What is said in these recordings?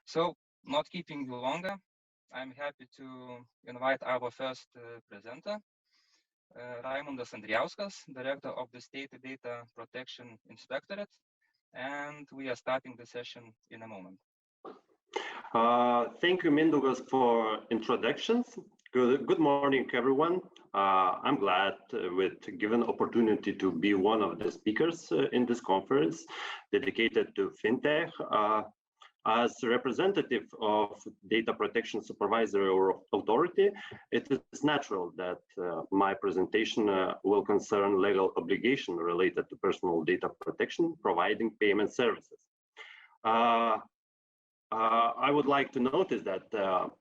So, not keeping you longer, I'm happy to invite our first presenter, Raimondas Andrijauskas, Director of the State Data Protection Inspectorate, and we are starting the session in a moment. Thank you, Mindaugas, for introductions. Good morning, everyone. I'm glad with given opportunity to be one of the speakers in this conference dedicated to FinTech. As representative of Data Protection Supervisory or Authority, it is natural that my presentation will concern legal obligation related to personal data protection, providing payment services. I would like to notice that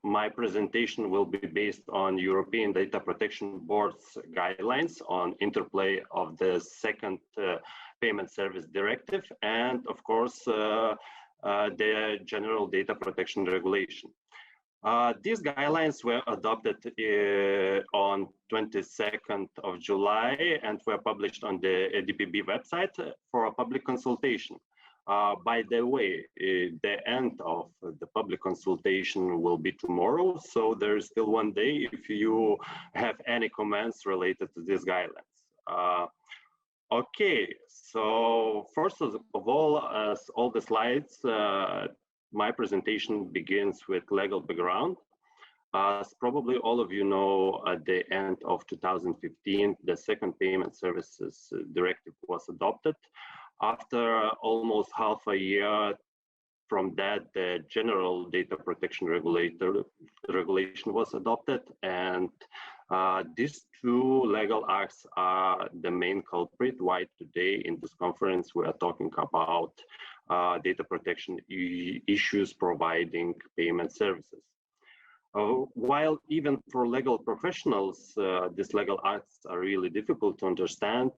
my presentation will be based on European Data Protection Board's guidelines on interplay of the second Payment Service Directive and, of course, the General Data Protection Regulation. These guidelines were adopted on 22nd of July and were published on the DPB website for a public consultation. By the way, the end of the public consultation will be tomorrow, so there is still one day if you have any comments related to these guidelines. Okay, so first of all, as all the slides, my presentation begins with legal background. As probably all of you know, at the end of 2015, the second Payment Services Directive was adopted. After almost half a year from that, the General Data Protection Regulation was adopted, and these two legal acts are the main culprit why today in this conference we are talking about data protection issues providing payment services. While even for legal professionals, these legal acts are really difficult to understand,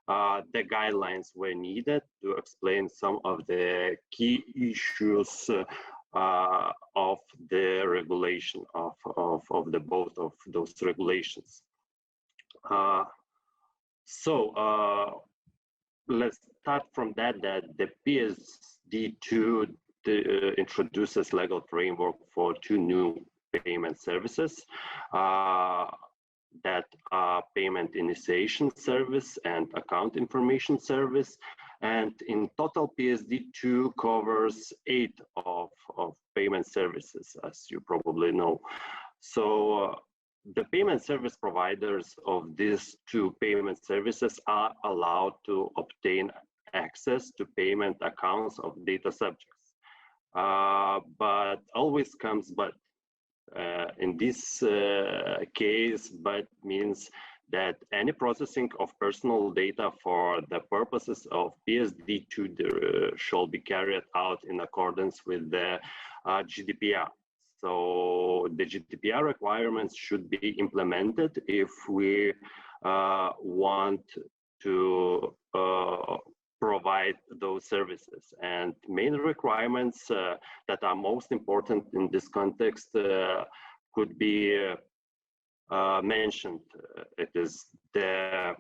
the guidelines were needed to explain some of the key issues of the regulation of the both of those regulations. Let's start from that the PSD2 introduces legal framework for two new payment services that are payment initiation service and account information service. And in total, PSD2 covers 8 of payment services, as you probably know. So the payment service providers of these two payment services are allowed to obtain access to payment accounts of data subjects. But always comes but. In this case, but means that any processing of personal data for the purposes of PSD2 shall be carried out in accordance with the GDPR. So the GDPR requirements should be implemented if we want to provide those services. And main requirements that are most important in this context could be mentioned. It is the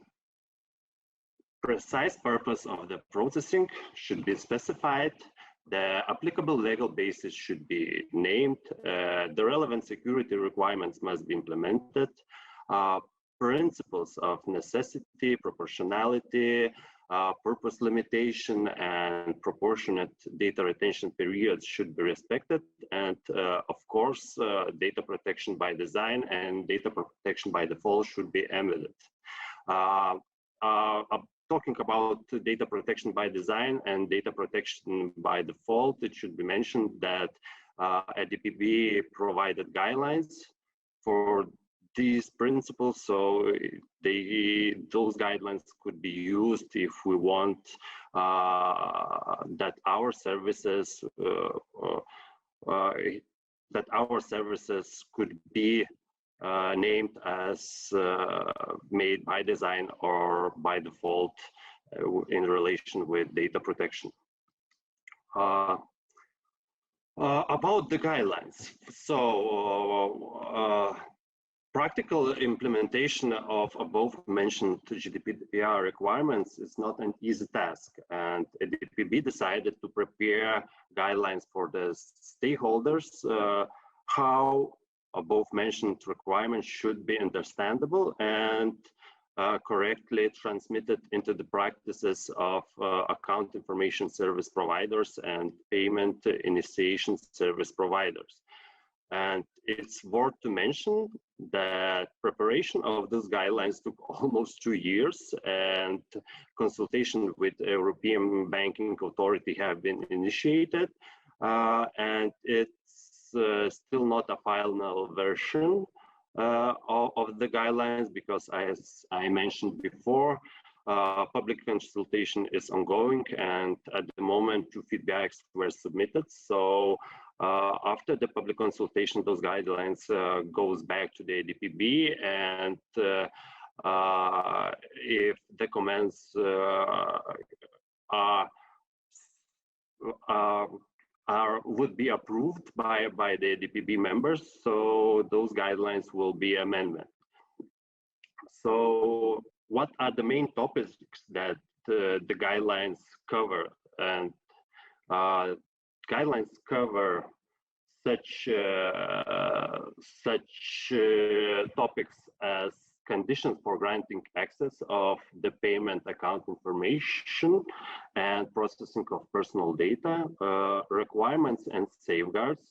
precise purpose of the processing should be specified, the applicable legal basis should be named, the relevant security requirements must be implemented, principles of necessity, proportionality, purpose limitation and proportionate data retention periods should be respected, and of course data protection by design and data protection by default should be embedded. Talking about data protection by design and data protection by default, it should be mentioned that DPB provided guidelines for these principles, so those guidelines could be used if we want that our services could be named as made by design or by default in relation with data protection. About the guidelines, so practical implementation of above mentioned GDPR requirements is not an easy task, and DPB decided to prepare guidelines for the stakeholders, how above mentioned requirements should be understandable and correctly transmitted into the practices of account information service providers and payment initiation service providers. And it's worth to mention that preparation of these guidelines took almost 2 years, and consultation with the European Banking Authority have been initiated, and it's still not a final version of the guidelines because, as I mentioned before, public consultation is ongoing, and at the moment 2 feedbacks were submitted. So after the public consultation, those guidelines goes back to the ADPB, and if the comments would be approved by the ADPB members, so those guidelines will be amended. So what are the main topics that the guidelines cover? And guidelines cover such topics as conditions for granting access of the payment account information and processing of personal data, requirements and safeguards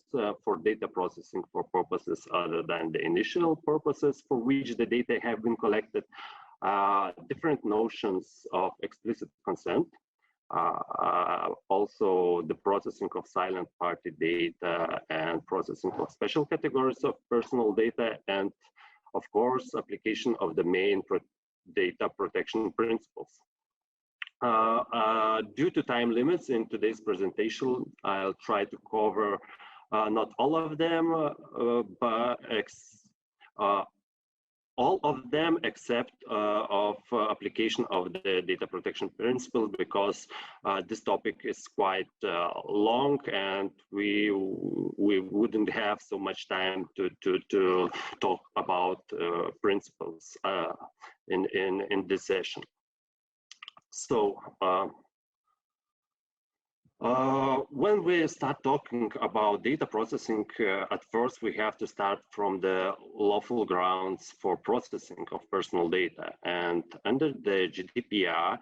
for data processing for purposes other than the initial purposes for which the data have been collected, different notions of explicit consent, also the processing of silent party data and processing of special categories of personal data, and of course application of the main data protection principles. Due to time limits in today's presentation, I'll try to cover not all of them, but all of them except of application of the data protection principles, because this topic is quite long and we wouldn't have so much time to talk about principles in this session. So when we start talking about data processing, at first we have to start from the lawful grounds for processing of personal data. And under the GDPR,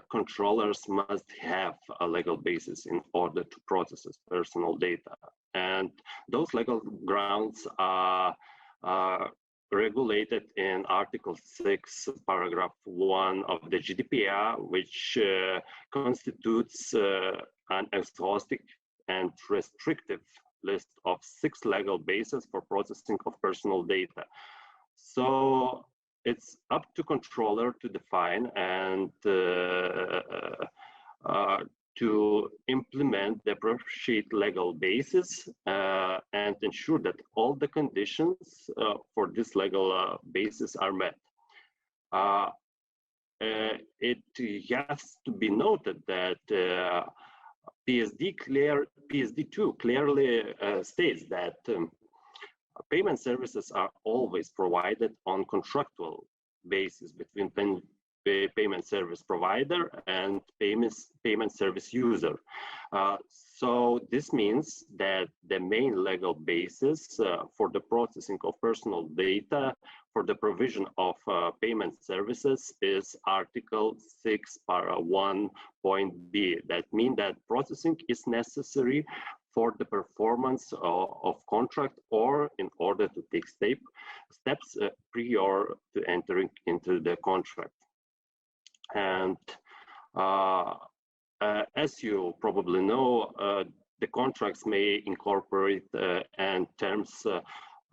controllers must have a legal basis in order to process personal data. And those legal grounds are regulated in Article 6, Paragraph 1 of the GDPR, which constitutes an exhaustive and restrictive list of 6 legal bases for processing of personal data. So it's up to controller to define and to implement the appropriate legal basis and ensure that all the conditions for this legal basis are met. It has to be noted that PSD2 clearly states that payment services are always provided on contractual basis between payment service provider and payment service user. So this means that the main legal basis for the processing of personal data for the provision of payment services is Article 6, Para 1.b. That means that processing is necessary for the performance of contract or in order to take steps prior to entering into the contract. And as you probably know, the contracts may incorporate and terms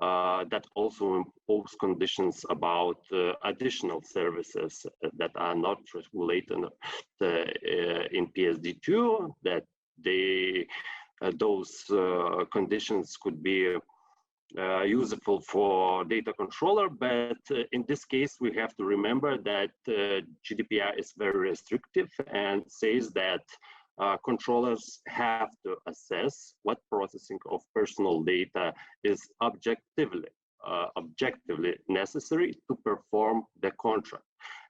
that also impose conditions about additional services that are not regulated in PSD2, that those conditions could be useful for data controller, but in this case we have to remember that GDPR is very restrictive and says that controllers have to assess what processing of personal data is objectively necessary to perform the contract.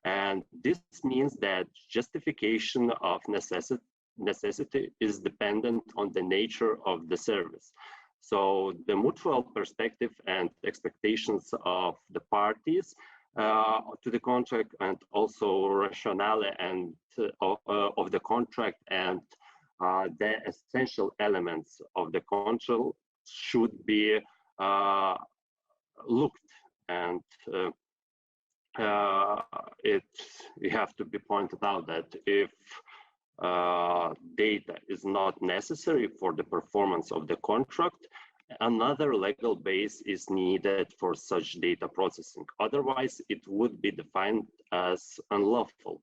And this means that justification of necessity necessity is dependent on the nature of the service. So the mutual perspective and expectations of the parties to the contract, and also rationale and of the contract, and the essential elements of the contract should be looked, and it have to be pointed out that if data is not necessary for the performance of the contract, another legal base is needed for such data processing. Otherwise, it would be defined as unlawful.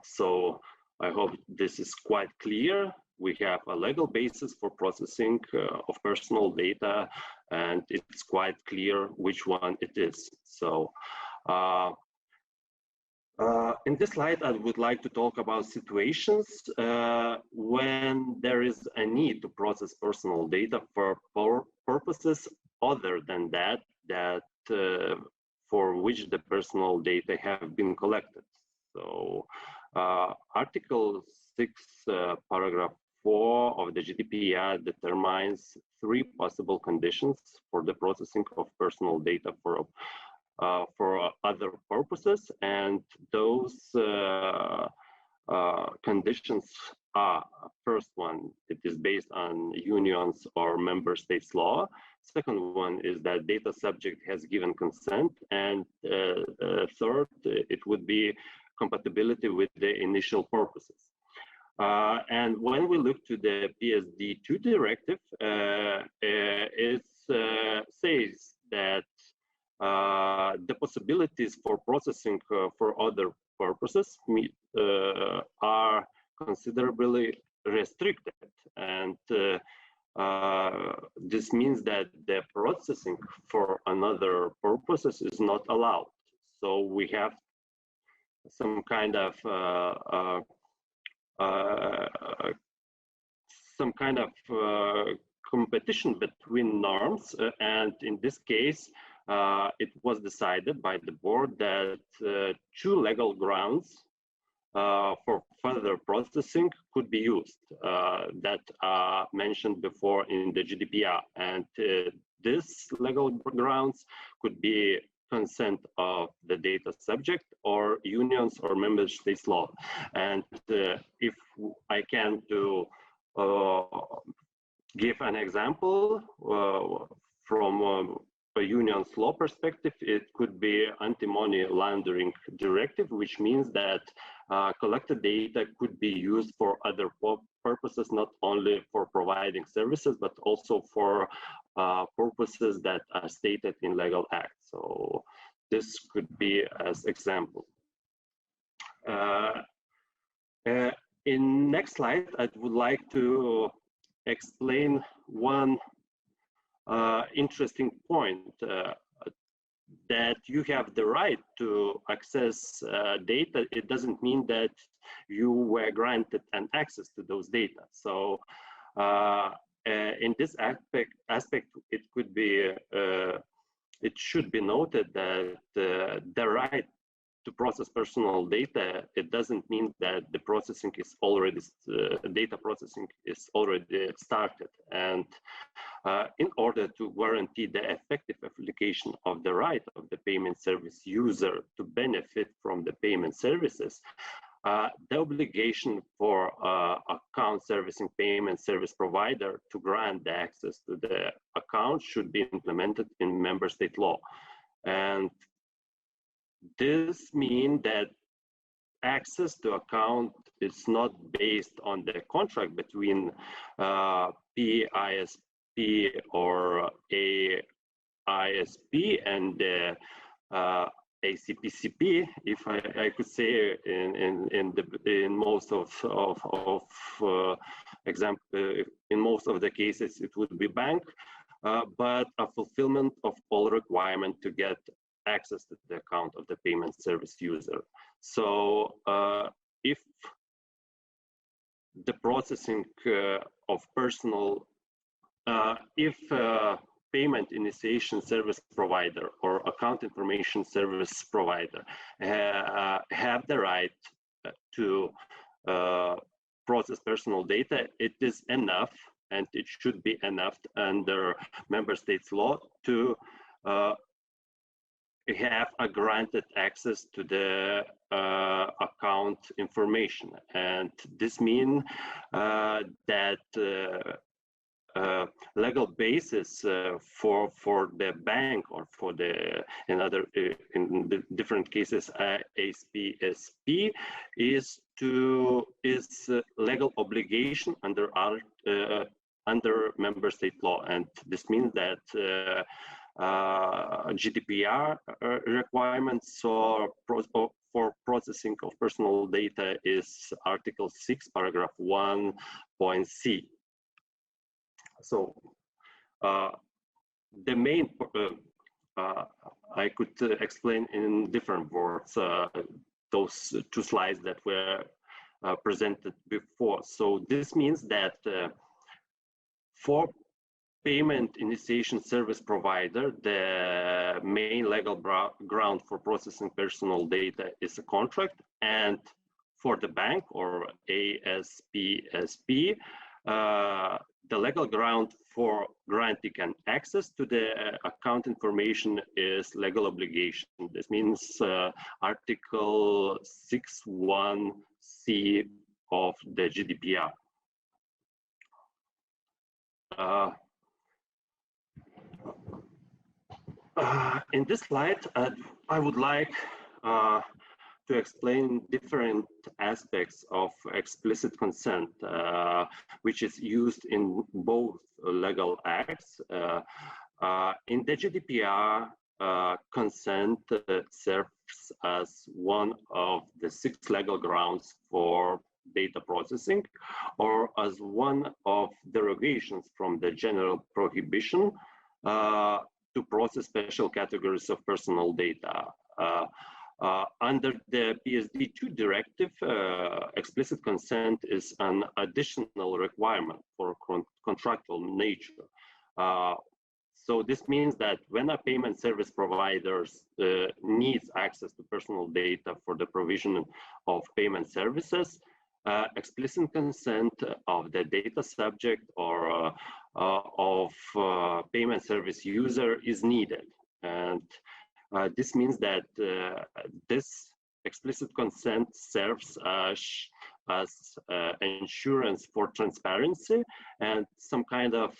So I hope this is quite clear. We have a legal basis for processing of personal data, and it's quite clear which one it is. So in this slide, I would like to talk about situations when there is a need to process personal data for purposes other than that for which the personal data have been collected. So Article 6, paragraph 4 of the GDPR determines 3 possible conditions for the processing of personal data for other purposes, and those conditions are: first one, it is based on unions or member states law. Second one is that data subject has given consent, and third, it would be compatibility with the initial purposes. And when we look to the PSD2 directive, it says that the possibilities for processing for other purposes are considerably restricted, and this means that the processing for another purposes is not allowed. So we have some kind of competition between norms, and in this case, it was decided by the board that 2 legal grounds for further processing could be used that are mentioned before in the GDPR, and this legal grounds could be consent of the data subject or unions or member states law. And if I can give an example from a union's law perspective, it could be anti-money laundering directive, which means that collected data could be used for other purposes, not only for providing services, but also for purposes that are stated in legal acts. So this could be as example. In next slide, I would like to explain one interesting point, that you have the right to access data. It doesn't mean that you were granted an access to those data. So in this aspect, it could be, it should be noted that the right to process personal data, it doesn't mean that the processing is already, data processing is already started. And in order to guarantee the effective application of the right of the payment service user to benefit from the payment services, the obligation for account servicing payment service provider to grant the access to the account should be implemented in member state law. And this means that access to account is not based on the contract between PISP or AISP and the ACPCP, if I could say, in most of in most of the cases it would be bank, but a fulfillment of all requirement to get access to the account of the payment service user. So if the processing of personal, if payment initiation service provider or account information service provider have the right to process personal data, it is enough, and it should be enough under member states law to have a granted access to the account information. And this means that legal basis for the bank or for the in the different cases ASPSP is legal obligation under member state law, and this means that GDPR requirements for processing of personal data is Article 6, paragraph 1.c. So the main, I could explain in different words those two slides that were presented before. So this means that for payment initiation service provider, the main legal ground for processing personal data is a contract, and for the bank or ASPSP, the legal ground for granting an access to the account information is legal obligation. This means Article 6.1c of the GDPR. In this slide, I would like to explain different aspects of explicit consent, which is used in both legal acts. In the GDPR, consent serves as one of the 6 legal grounds for data processing, or as one of derogations from the general prohibition to process special categories of personal data. Under the PSD2 directive, explicit consent is an additional requirement for contractual nature. So this means that when a payment service provider needs access to personal data for the provision of payment services, explicit consent of the data subject or of payment service user is needed. And this means that this explicit consent serves as insurance for transparency and some kind of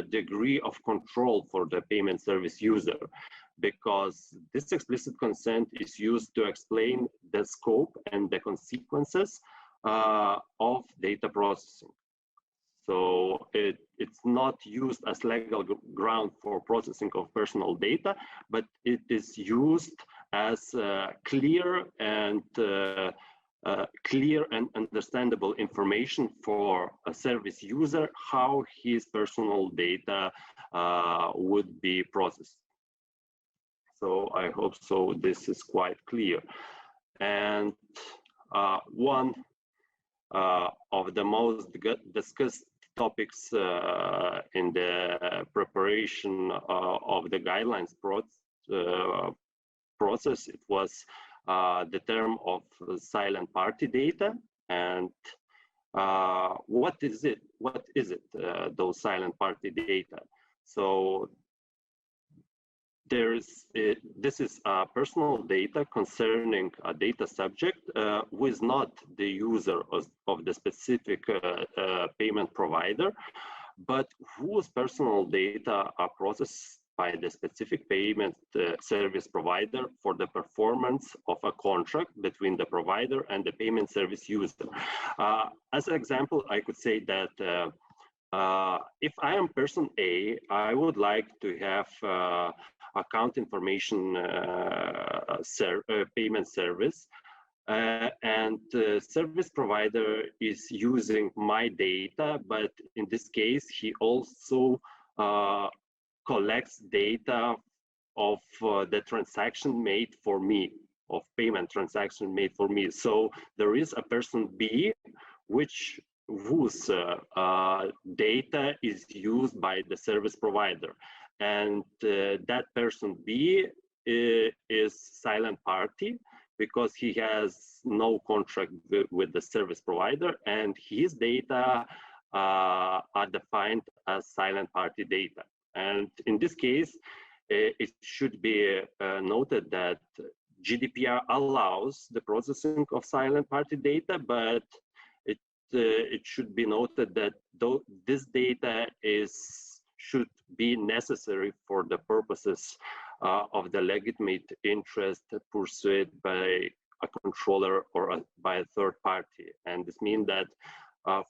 degree of control for the payment service user, because this explicit consent is used to explain the scope and the consequences of data processing. So it's not used as legal ground for processing of personal data, but it is used as clear and understandable information for a service user how his personal data would be processed. So I hope so this is quite clear. And one of the most discussed topics in the preparation of the guidelines process, it was the term of silent party data. And what is it? What is it, those silent party data? So this is personal data concerning a data subject who is not the user of the specific payment provider, but whose personal data are processed by the specific payment service provider for the performance of a contract between the provider and the payment service user. As an example, I could say that if I am person A, I would like to have account information payment service, and the service provider is using my data, but in this case, he also collects data of the transaction made for me, of payment transaction made for me. So there is a person B whose data is used by the service provider, and that person B is silent party because he has no contract with the service provider, and his data are defined as silent party data. And in this case, it should be noted that GDPR allows the processing of silent party data, but it should be noted that this data should be necessary for the purposes of the legitimate interest pursued by a controller or by a third party. And this means that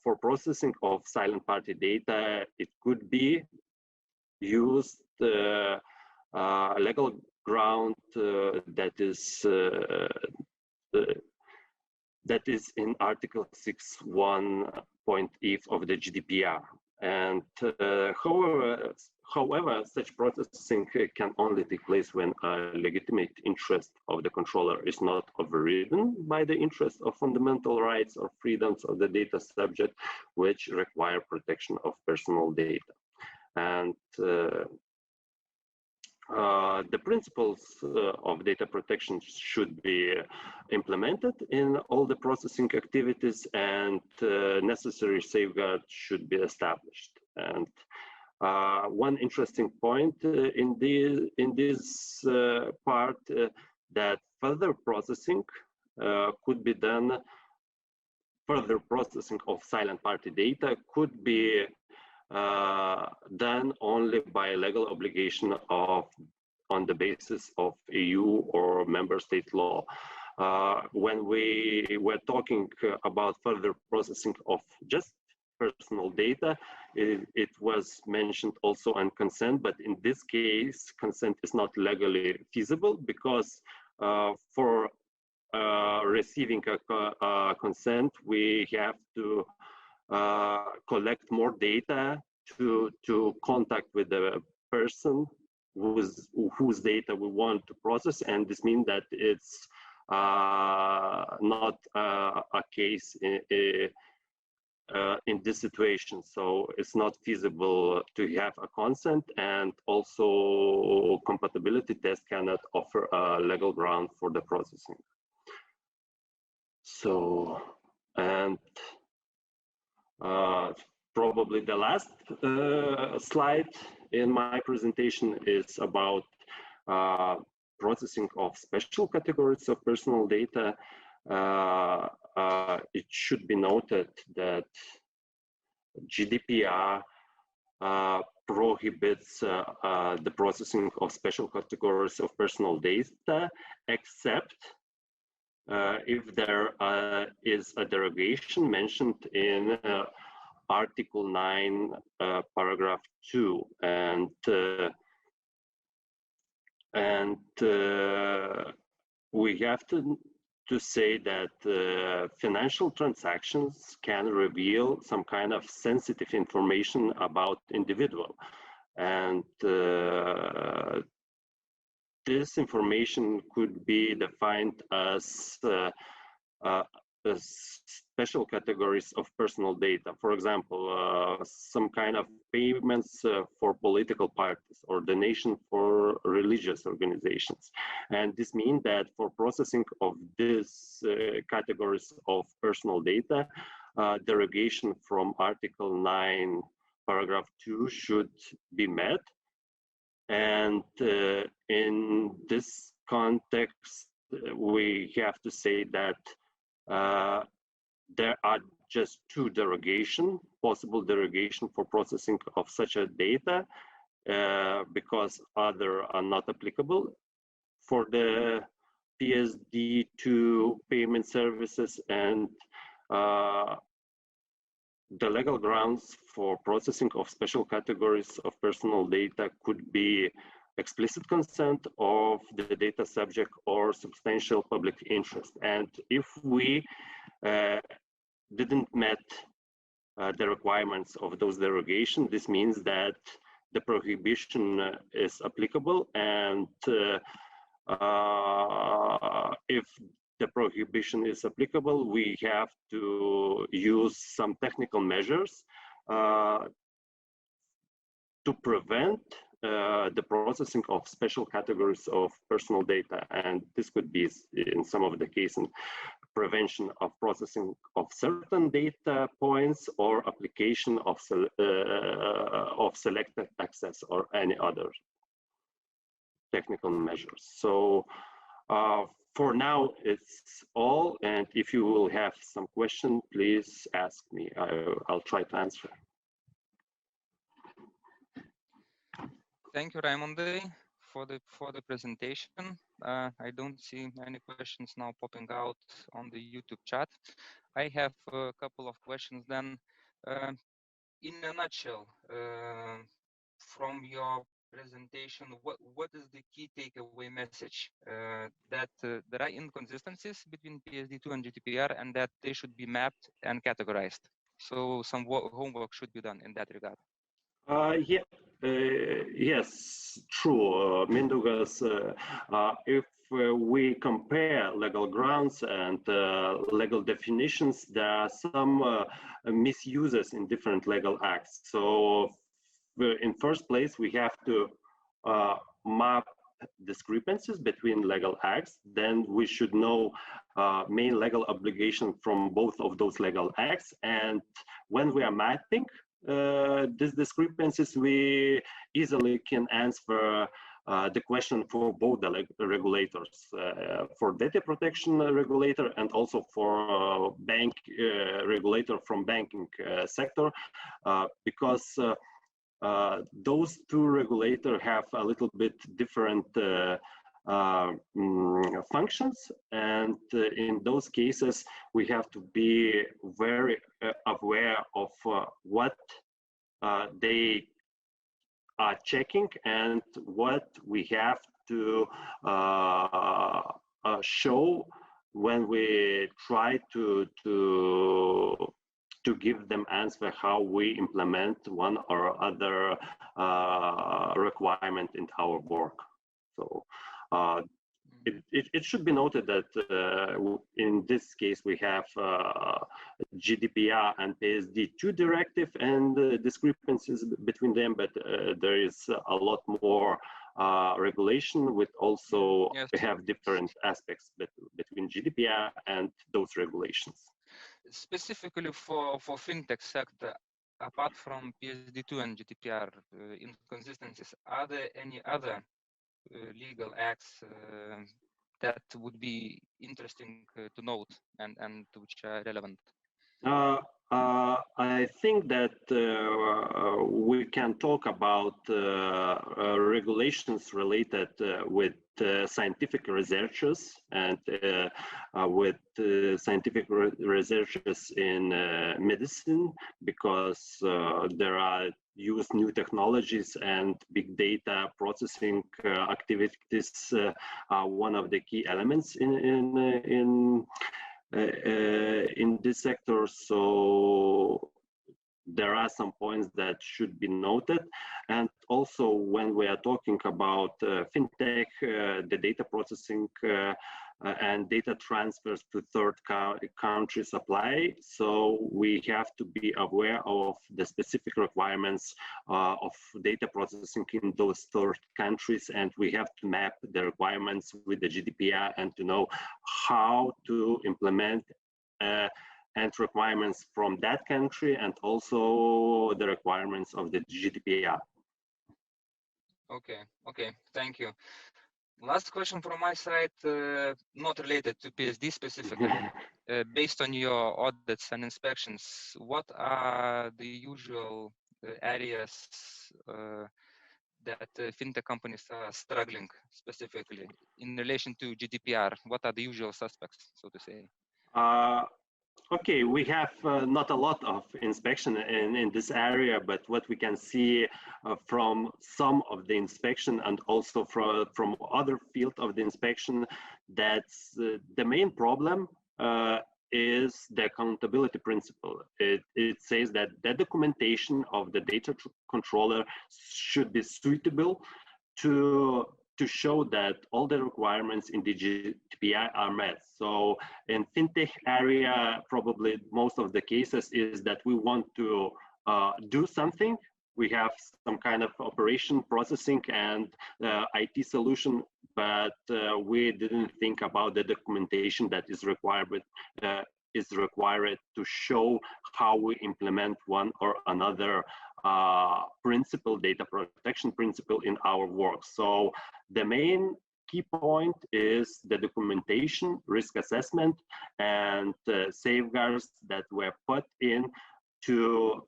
for processing of silent party data, it could be used a legal ground that is in Article 6.1.e of the GDPR. And however, such processing can only take place when a legitimate interest of the controller is not overridden by the interest of fundamental rights or freedoms of the data subject, which require protection of personal data. And the principles of data protection should be implemented in all the processing activities, and necessary safeguards should be established. And one interesting point in this part that further processing could be done. Further processing of silent party data could be done only by legal obligation on the basis of EU or member state law. When we were talking about further processing of just personal data, it was mentioned also on consent, but in this case, consent is not legally feasible because for receiving a consent, we have to collect more data to contact with the person whose data we want to process, and this means that it's not a case in this situation. So it's not feasible to have a consent, and also compatibility test cannot offer a legal ground for the processing. So, and probably the last slide in my presentation is about processing of special categories of personal data. It should be noted that GDPR prohibits the processing of special categories of personal data, except if there is a derogation mentioned in Article 9, paragraph 2, and we have to say that financial transactions can reveal some kind of sensitive information about individual, and this information could be defined as special categories of personal data. For example, some kind of payments for political parties or donation for religious organizations. And this means that for processing of these categories of personal data, derogation from Article 9, paragraph 2 should be met. And in this context, we have to say that there are just two possible derogation for processing of such a data, because other are not applicable for the PSD2 payment services, and the legal grounds for processing of special categories of personal data could be explicit consent of the data subject or substantial public interest. And if we didn't met the requirements of those derogations, this means that the prohibition is applicable, and if the prohibition is applicable, we have to use some technical measures to prevent the processing of special categories of personal data, and this could be in some of the cases prevention of processing of certain data points or application of selected access or any other technical measures. So for now, it's all. And if you will have some question, please ask me. I'll try to answer. Thank you, Raimondas, for the presentation. I don't see any questions now popping out on the YouTube chat. I have a couple of questions then. In a nutshell, from your presentation, what is the key takeaway message? That there are inconsistencies between PSD2 and GDPR, and that they should be mapped and categorized. So some homework should be done in that regard. Yes, true, Mindaugas. If we compare legal grounds and legal definitions, there are some misuses in different legal acts. So in first place, we have to map discrepancies between legal acts. Then we should know main legal obligation from both of those legal acts. And when we are mapping these discrepancies, we easily can answer the question for both the regulators, for data protection regulator and also for bank regulator from banking sector, because those two regulators have a little bit different functions, and in those cases we have to be very aware of what they are checking and what we have to show when we try to give them answer how we implement one or other requirement in our work. So it should be noted that in this case we have GDPR and PSD2 directive and discrepancies between them, but there is a lot more regulation with also have different aspects between GDPR and those regulations. Specifically for fintech sector, apart from PSD2 and GDPR inconsistencies, are there any other legal acts that would be interesting to note and which are relevant? I think that we can talk about regulations related with scientific researches and with scientific researches in medicine, because there are used new technologies and big data processing activities are one of the key elements in this sector. So there are some points that should be noted. And also when we are talking about fintech, the data processing and data transfers to third countries apply. So we have to be aware of the specific requirements of data processing in those third countries, and we have to map the requirements with the GDPR and to know how to implement and requirements from that country and also the requirements of the GDPR. Okay, thank you. Last question from my side, not related to PSD specifically. Based on your audits and inspections, what are the usual areas that fintech companies are struggling specifically in relation to GDPR? What are the usual suspects, so to say? Okay, we have not a lot of inspection in this area, but what we can see from some of the inspection and also from other field of the inspection, that's the main problem is the accountability principle. It says that the documentation of the data controller should be suitable to show that all the requirements in the GDPR are met. So in fintech area, probably most of the cases is that we want to do something we have some kind of operation processing and IT solution, but we didn't think about the documentation that is required to show how we implement one or another principle, data protection principle in our work. So the main key point is the documentation, risk assessment, and safeguards that were put in to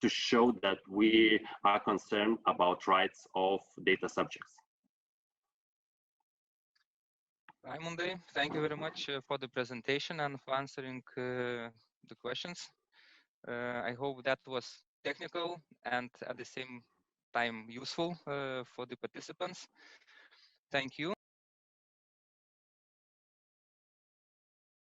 show that we are concerned about rights of data subjects. Raimondas, thank you very much for the presentation and for answering the questions. I hope that was technical and at the same time useful for the participants. Thank you.